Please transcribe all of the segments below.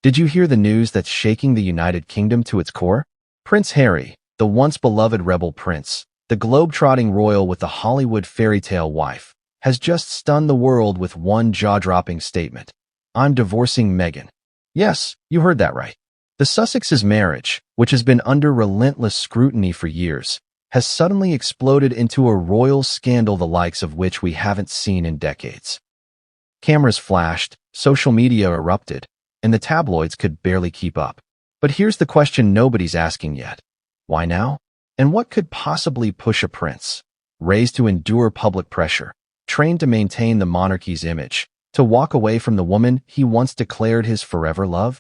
Did you hear the news that's shaking the United Kingdom to its core? Prince Harry, the once beloved rebel prince, the globe-trotting royal with the Hollywood fairy tale wife, has just stunned the world with one jaw-dropping statement. I'm divorcing Meghan. Yes, you heard that right. The Sussex's marriage, which has been under relentless scrutiny for years, has suddenly exploded into a royal scandal the likes of which we haven't seen in decades. Cameras flashed, social media erupted, and the tabloids could barely keep up. But here's the question nobody's asking yet. Why now? And what could possibly push a prince, raised to endure public pressure, trained to maintain the monarchy's image, to walk away from the woman he once declared his forever love?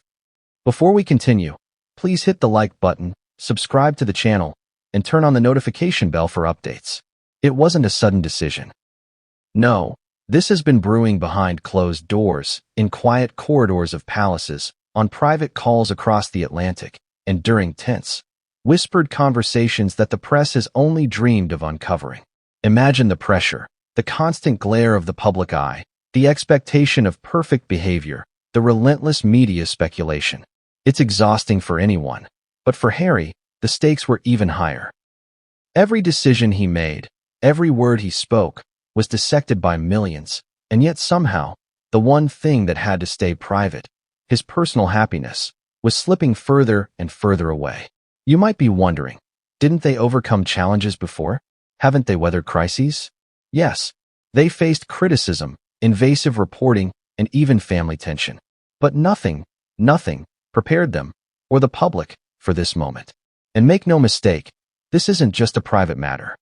Before we continue, please hit the like button, subscribe to the channel, and turn on the notification bell for updates. It wasn't a sudden decision. No, this has been brewing behind closed doors, in quiet corridors of palaces, on private calls across the Atlantic, and during tense, whispered conversations that the press has only dreamed of uncovering. Imagine the pressure, the constant glare of the public eye, the expectation of perfect behavior, the relentless media speculation. It's exhausting for anyone, but for Harry, the stakes were even higher. Every decision he made, every word he spoke, was dissected by millions, and yet somehow, the one thing that had to stay private, his personal happiness, was slipping further and further away. You might be wondering, didn't they overcome challenges before? Haven't they weathered crises? Yes, they faced criticism, invasive reporting, and even family tension. But nothing prepared them, or the public, for this moment. And make no mistake, this isn't just a private matter.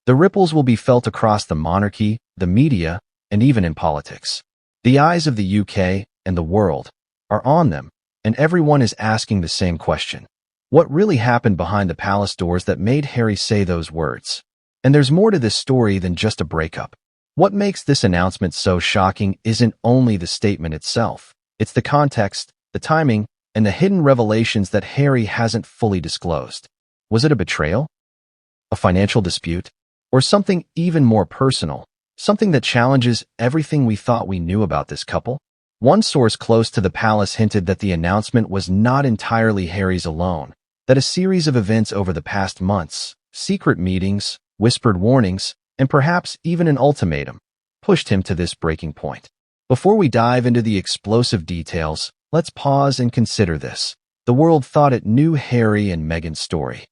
The ripples will be felt across the monarchy, the media, and even in politics. The eyes of the UK and the world are on them, and everyone is asking the same question. What really happened behind the palace doors that made Harry say those words? And there's more to this story than just a breakup. What makes this announcement so shocking isn't only the statement itself. It's the context, the timing, and the hidden revelations that Harry hasn't fully disclosed. Was it a betrayal? A financial dispute? Or something even more personal? Something that challenges everything we thought we knew about this couple? One source close to the palace hinted that the announcement was not entirely Harry's alone, that a series of events over the past months, secret meetings, whispered warnings, and perhaps even an ultimatum, pushed him to this breaking point. Before we dive into the explosive details, let's pause and consider this. The world thought it knew Harry and Meghan's story.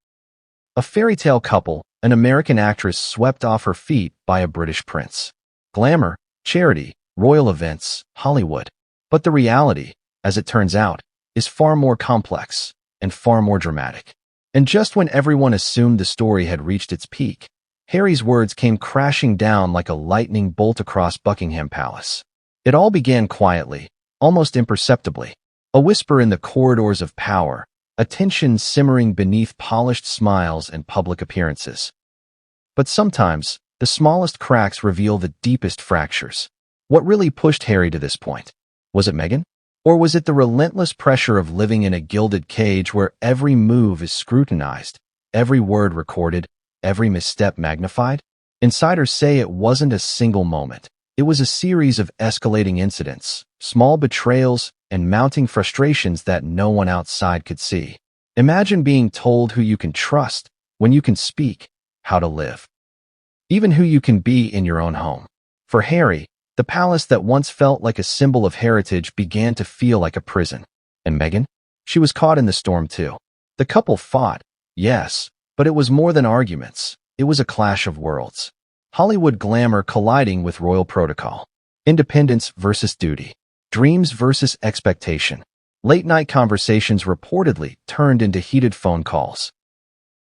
A fairy tale couple, an American actress swept off her feet by a British prince. Glamour, charity, royal events, Hollywood. But the reality, as it turns out, is far more complex and far more dramatic. And just when everyone assumed the story had reached its peak, Harry's words came crashing down like a lightning bolt across Buckingham Palace. It all began quietly, almost imperceptibly, a whisper in the corridors of power, a tension simmering beneath polished smiles and public appearances. But sometimes, the smallest cracks reveal the deepest fractures. What really pushed Harry to this point? Was it Meghan? Or was it the relentless pressure of living in a gilded cage where every move is scrutinized, every word recorded, every misstep magnified? Insiders say it wasn't a single moment. It was a series of escalating incidents, small betrayals, and mounting frustrations that no one outside could see. Imagine being told who you can trust, when you can speak, how to live. Even who you can be in your own home. For Harry, the palace that once felt like a symbol of heritage began to feel like a prison. And Meghan? She was caught in the storm too. The couple fought, yes, but it was more than arguments. It was a clash of worlds. Hollywood glamour colliding with royal protocol. Independence versus duty. Dreams versus expectation. Late-night conversations reportedly turned into heated phone calls.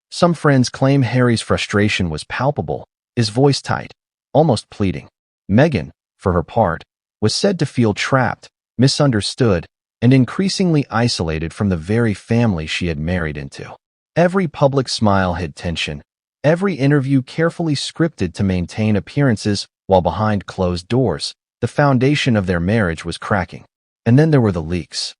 Some friends claim Harry's frustration was palpable, his voice tight, almost pleading. Meghan, for her part, was said to feel trapped, misunderstood, and increasingly isolated from the very family she had married into. Every public smile hid tension, every interview carefully scripted to maintain appearances while behind closed doors, the foundation of their marriage was cracking. And then there were the leaks.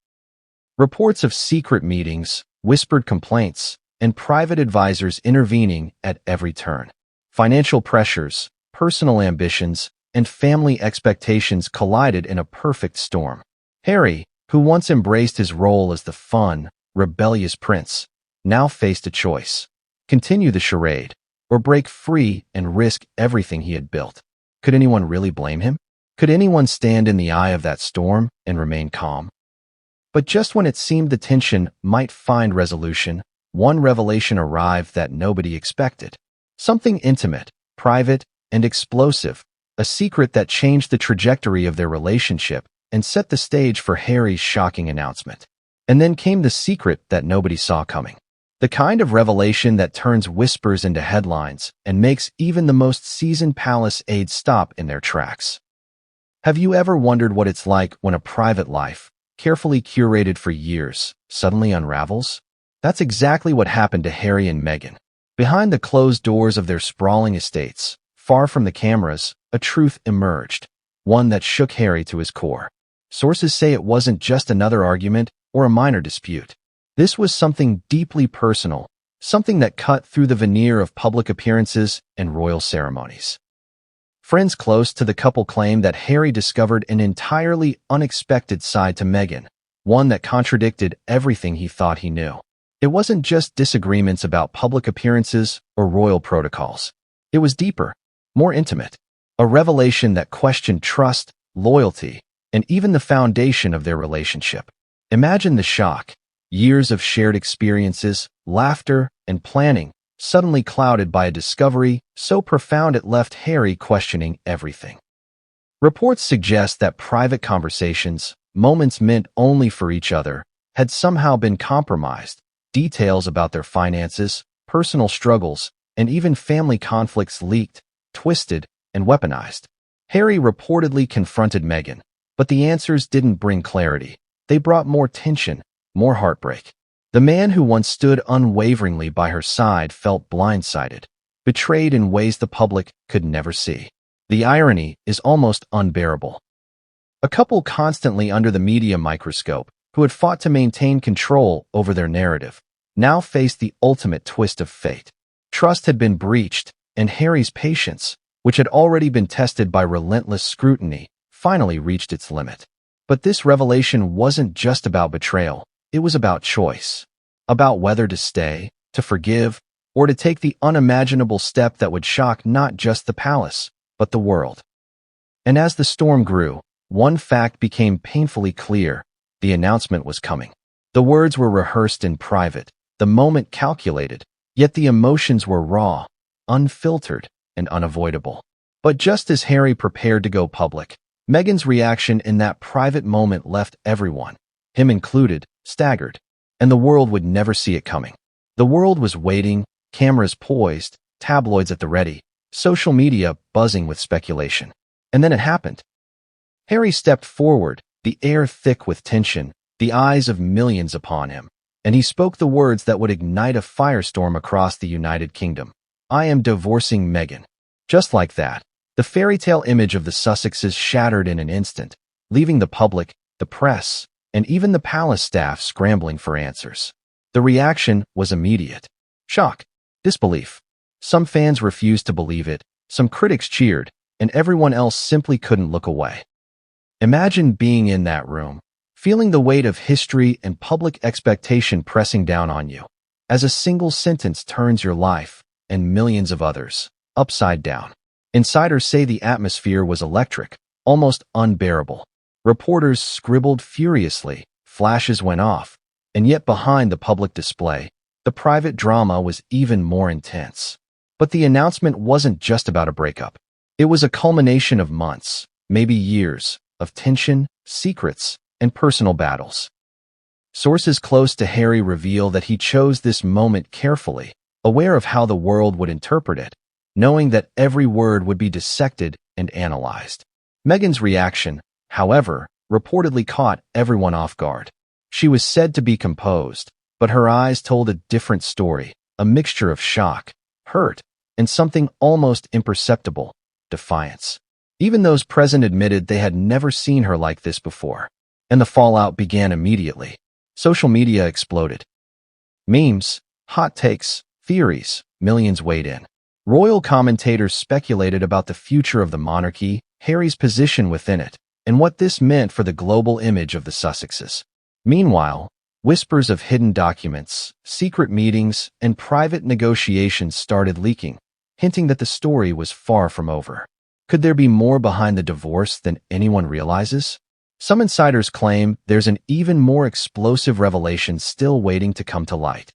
Reports of secret meetings, whispered complaints, and private advisors intervening at every turn. Financial pressures, personal ambitions, and family expectations collided in a perfect storm. Harry, who once embraced his role as the fun, rebellious prince, now faced a choice: continue the charade, or break free and risk everything he had built. Could anyone really blame him? Could anyone stand in the eye of that storm and remain calm? But just when it seemed the tension might find resolution, one revelation arrived that nobody expected. Something intimate, private, and explosive, a secret that changed the trajectory of their relationship and set the stage for Harry's shocking announcement. And then came the secret that nobody saw coming. The kind of revelation that turns whispers into headlines and makes even the most seasoned palace aides stop in their tracks. Have you ever wondered what it's like when a private life, carefully curated for years, suddenly unravels? That's exactly what happened to Harry and Meghan. Behind the closed doors of their sprawling estates, far from the cameras, a truth emerged, one that shook Harry to his core. Sources say it wasn't just another argument or a minor dispute. This was something deeply personal, something that cut through the veneer of public appearances and royal ceremonies. Friends close to the couple claim that Harry discovered an entirely unexpected side to Meghan, one that contradicted everything he thought he knew. It wasn't just disagreements about public appearances or royal protocols. It was deeper, more intimate, a revelation that questioned trust, loyalty, and even the foundation of their relationship. Imagine the shock. Years of shared experiences, laughter, and planning, suddenly clouded by a discovery so profound it left Harry questioning everything. Reports suggest that private conversations, moments meant only for each other, had somehow been compromised. Details about their finances, personal struggles, and even family conflicts leaked, twisted, and weaponized. Harry reportedly confronted Meghan, but the answers didn't bring clarity. They brought more tension, more heartbreak. The man who once stood unwaveringly by her side felt blindsided, betrayed in ways the public could never see. The irony is almost unbearable. A couple constantly under the media microscope, who had fought to maintain control over their narrative, now faced the ultimate twist of fate. Trust had been breached, and Harry's patience, which had already been tested by relentless scrutiny, finally reached its limit. But this revelation wasn't just about betrayal. It was about choice, about whether to stay, to forgive, or to take the unimaginable step that would shock not just the palace, but the world. And as the storm grew, one fact became painfully clear: the announcement was coming. The words were rehearsed in private, the moment calculated, yet the emotions were raw, unfiltered, and unavoidable. But just as Harry prepared to go public, Meghan's reaction in that private moment left everyone, him included, staggered, and the world would never see it coming. The world was waiting, cameras poised, tabloids at the ready, social media buzzing with speculation. And then it happened. Harry stepped forward, the air thick with tension, the eyes of millions upon him, and he spoke the words that would ignite a firestorm across the United Kingdom. "I am divorcing Meghan." Just like that, the fairy tale image of the Sussexes shattered in an instant, leaving the public, the press, and even the palace staff scrambling for answers. The reaction was immediate. Shock, disbelief. Some fans refused to believe it, some critics cheered, and everyone else simply couldn't look away. Imagine being in that room, feeling the weight of history and public expectation pressing down on you, as a single sentence turns your life, and millions of others, upside down. Insiders say the atmosphere was electric, almost unbearable. Reporters scribbled furiously, flashes went off, and yet behind the public display, the private drama was even more intense. But the announcement wasn't just about a breakup. It was a culmination of months, maybe years, of tension, secrets, and personal battles. Sources close to Harry reveal that he chose this moment carefully, aware of how the world would interpret it, knowing that every word would be dissected and analyzed. Meghan's reaction, however, reportedly caught everyone off guard. She was said to be composed, but her eyes told a different story, a mixture of shock, hurt, and something almost imperceptible: defiance. Even those present admitted they had never seen her like this before. And the fallout began immediately. Social media exploded. Memes, hot takes, theories, millions weighed in. Royal commentators speculated about the future of the monarchy, Harry's position within it, and what this meant for the global image of the Sussexes. Meanwhile, whispers of hidden documents, secret meetings, and private negotiations started leaking, hinting that the story was far from over. Could there be more behind the divorce than anyone realizes? Some insiders claim there's an even more explosive revelation still waiting to come to light.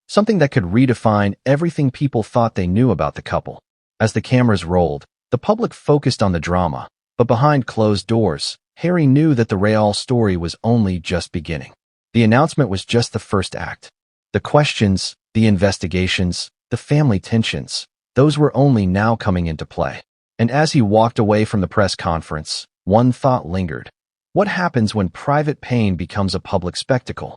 Something that could redefine everything people thought they knew about the couple. As the cameras rolled, the public focused on the drama, but behind closed doors, Harry knew that the real story was only just beginning. The announcement was just the first act. The questions, the investigations, the family tensions, those were only now coming into play. And as he walked away from the press conference, one thought lingered. What happens when private pain becomes a public spectacle?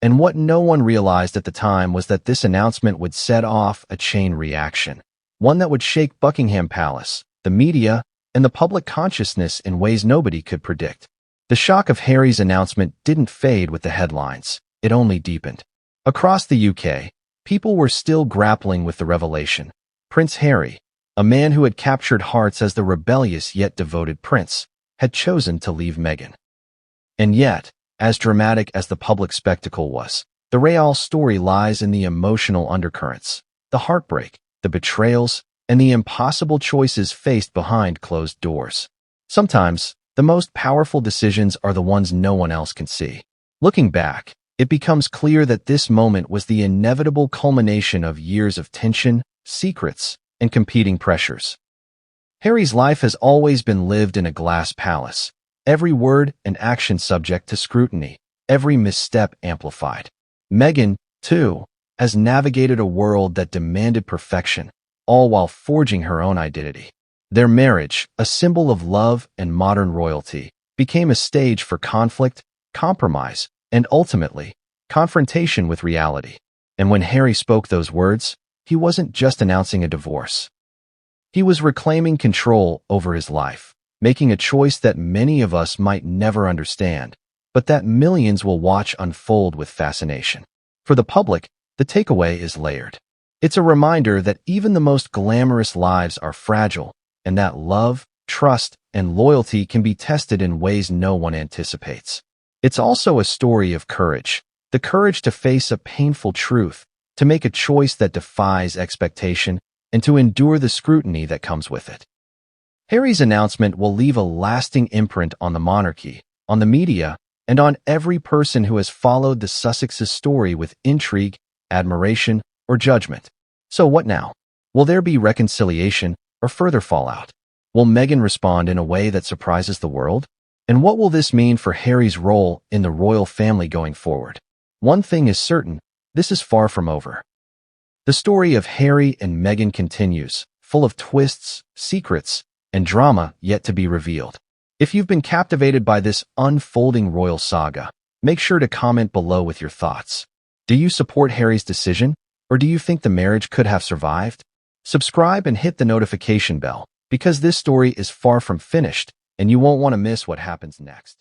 And what no one realized at the time was that this announcement would set off a chain reaction, one that would shake Buckingham Palace, the media, and the public consciousness in ways nobody could predict. The shock of Harry's announcement didn't fade with the headlines, it only deepened. Across the UK, people were still grappling with the revelation. Prince Harry, a man who had captured hearts as the rebellious yet devoted prince, had chosen to leave Meghan. And yet, as dramatic as the public spectacle was, the real story lies in the emotional undercurrents, the heartbreak, the betrayals, and the impossible choices faced behind closed doors. Sometimes, the most powerful decisions are the ones no one else can see. Looking back, it becomes clear that this moment was the inevitable culmination of years of tension, secrets, and competing pressures. Harry's life has always been lived in a glass palace, every word and action subject to scrutiny, every misstep amplified. Meghan, too, has navigated a world that demanded perfection, all while forging her own identity. Their marriage, a symbol of love and modern royalty, became a stage for conflict, compromise, and ultimately, confrontation with reality. And when Harry spoke those words, he wasn't just announcing a divorce. He was reclaiming control over his life, making a choice that many of us might never understand, but that millions will watch unfold with fascination. For the public, the takeaway is layered. It's a reminder that even the most glamorous lives are fragile, and that love, trust, and loyalty can be tested in ways no one anticipates. It's also a story of courage, the courage to face a painful truth, to make a choice that defies expectation, and to endure the scrutiny that comes with it. Harry's announcement will leave a lasting imprint on the monarchy, on the media, and on every person who has followed the Sussexes' story with intrigue, admiration, or judgment. So what now? Will there be reconciliation or further fallout? Will Meghan respond in a way that surprises the world? And what will this mean for Harry's role in the royal family going forward? One thing is certain, this is far from over. The story of Harry and Meghan continues, full of twists, secrets, and drama yet to be revealed. If you've been captivated by this unfolding royal saga, make sure to comment below with your thoughts. Do you support Harry's decision, or do you think the marriage could have survived? Subscribe and hit the notification bell, because this story is far from finished, and you won't want to miss what happens next.